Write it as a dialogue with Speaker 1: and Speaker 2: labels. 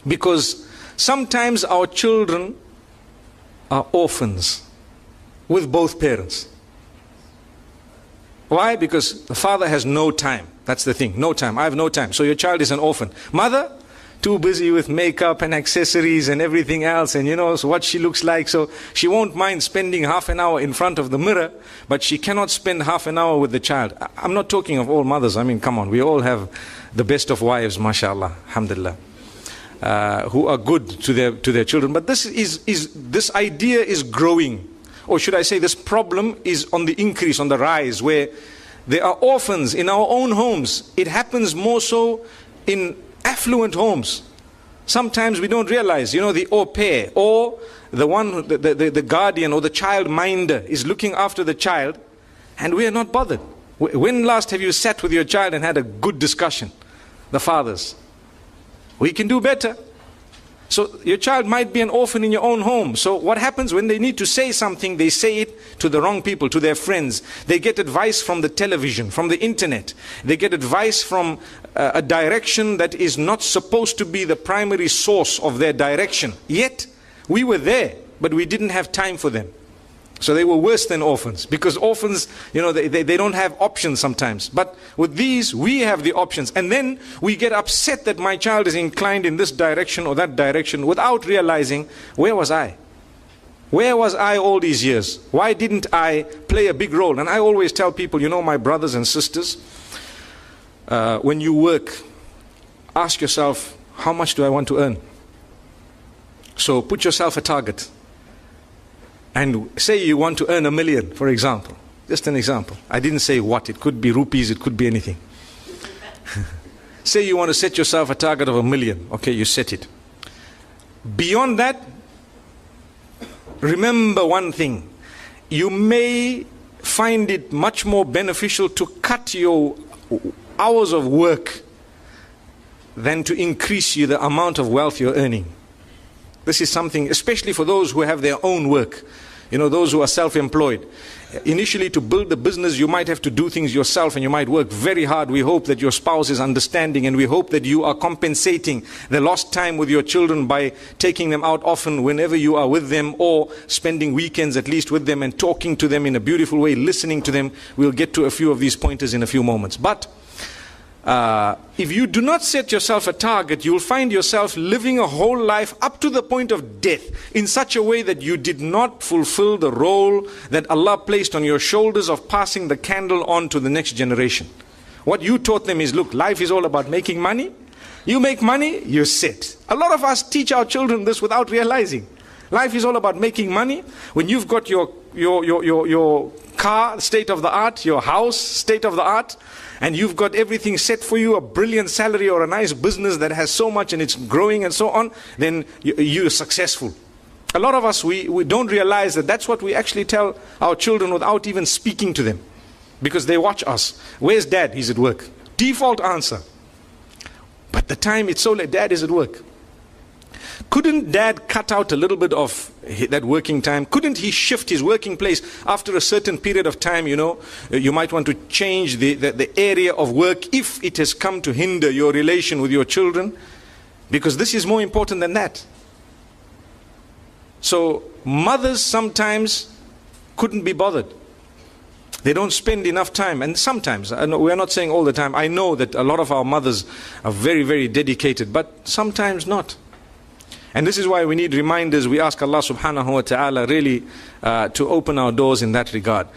Speaker 1: Because sometimes our children are orphans with both parents. Why? Because the father has no time. That's the thing, no time. I have no time. So your child is an orphan. Mother, too busy with makeup and accessories and everything else, and so what she looks like. So she won't mind spending half an hour in front of the mirror, but she cannot spend half an hour with the child. I'm not talking of all mothers. I mean, come on, we all have the best of wives, mashallah, alhamdulillah, who are good to their children. But this idea is growing. Or should I say, this problem is on the increase, on the rise, where there are orphans in our own homes. It happens more so in affluent homes. Sometimes we don't realize, the au pair, or the one, the guardian or the child minder is looking after the child, and we are not bothered. When last have you sat with your child and had a good discussion? The fathers. We can do better. So your child might be an orphan in your own home. So what happens when they need to say something, they say it to the wrong people, to their friends. They get advice from the television, from the internet. They get advice from a direction that is not supposed to be the primary source of their direction. Yet, we were there, but we didn't have time for them. So they were worse than orphans, because orphans, they don't have options sometimes. But with these, we have the options. And then we get upset that my child is inclined in this direction or that direction without realizing, where was I? Where was I all these years? Why didn't I play a big role? And I always tell people, my brothers and sisters, when you work, ask yourself, how much do I want to earn? So put yourself a target. And say you want to earn $1 million, for example. Just an example. I didn't say what. It could be rupees, it could be anything. Say you want to set yourself a target of $1 million. Okay, you set it. Beyond that, remember one thing. You may find it much more beneficial to cut your hours of work than to increase the amount of wealth you're earning. This is something, especially for those who have their own work. Those who are self-employed. Initially, to build the business, you might have to do things yourself and you might work very hard. We hope that your spouse is understanding, and we hope that you are compensating the lost time with your children by taking them out often whenever you are with them, or spending weekends at least with them and talking to them in a beautiful way, listening to them. We'll get to a few of these pointers in a few moments. But if you do not set yourself a target, you will find yourself living a whole life up to the point of death in such a way that you did not fulfill the role that Allah placed on your shoulders of passing the candle on to the next generation. What you taught them is, look, life is all about making money. You make money, you sit. A lot of us teach our children this without realizing. Life is all about making money. When you've got your car, state of the art, your house, state of the art, and you've got everything set for you, a brilliant salary or a nice business that has so much and it's growing and so on, then you're successful. A lot of us, we don't realize that that's what we actually tell our children without even speaking to them. Because they watch us. Where's dad? He's at work. Default answer. But the time it's so late, dad is at work. Couldn't dad cut out a little bit of that working time? Couldn't he shift his working place after a certain period of time? You might want to change the area of work if it has come to hinder your relation with your children, because this is more important than that. So mothers sometimes couldn't be bothered. They don't spend enough time, and sometimes, we're not saying all the time, I know that a lot of our mothers are very, very dedicated, but sometimes not. And this is why we need reminders. We ask Allah subhanahu wa ta'ala really to open our doors in that regard.